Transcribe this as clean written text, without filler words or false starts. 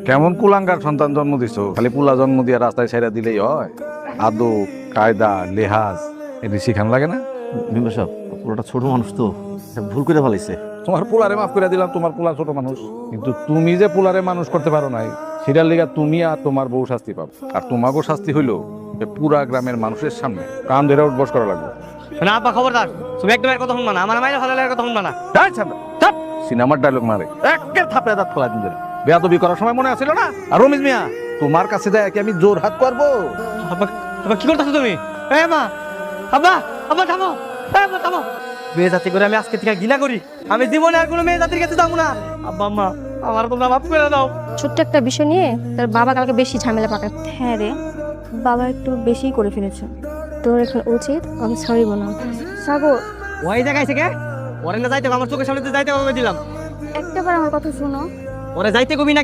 কেমন কুলাঙ্গার সন্তান জন্ম দিছো? খালি পুলা জন্ম দিয়া রাস্তায় ছেড়ে দিলেই হয়? আদব, কায়দা, লেহাজ এটি শিখান লাগে না? মেম্বার সাহেব, পুরোটা ছোট মানুষ তো, ভুল করে ফেলাইছে। তোমার পোলারে মাফ করে দিলাম, তোমার পোলা ছোট মানুষ, কিন্তু তুমি যে পোলারে মানুষ করতে পারো নাই, সেটার লিগা তুমি আর তোমার বউ শাস্তি পাবো। আর তোমাকেও শাস্তি হইলো যে পুরা গ্রামের মানুষের সামনে কান ধরে উঠবস করা লাগবে। না আব্বা খবরদার, তুমি একদম এর কথা শুনবা না, আমার মায়ের ভালো লাগার কথা শুনবা না। সিনেমার ডায়লগ মারে একের থাপড়ে দাঁত ফেলা দিন। বেয়াদবি করার সময় মনে আছিল না? আর রমিজ মিয়া, তোমার কাছে দেয় কি আমি জোর হাত করবো? আব্বা আব্বা কি করতেছো তুমি? মা, আব্বা আব্বা থামো, আব্বা থামো। মেয়ে জাতি করে আমি আজকে থেকে ঘৃণা করি, আমি জীবনে আর কোনো মেয়ে জাতির কাছে যাবো না। আব্বা আম্মা, আমার তোমরা মাফ করে দাও। ছোট্ট একটা বিষয় নিয়ে তোর বাবা কালকে বেশি ঝামেলা পাকায়। হ্যাঁ রে, বাবা একটু বেশিই করে ফেলেছে। তোর এখন উচিত আমি সরি বলা। সাগর, ওই জায়গায় থেকে ওরে না যাইতে হবে, আমার চোখের সামনে দিয়ে যাইতে হবে দিলাম। একটাবার আমার কথা শোনো। ওরে যাইতে কবি না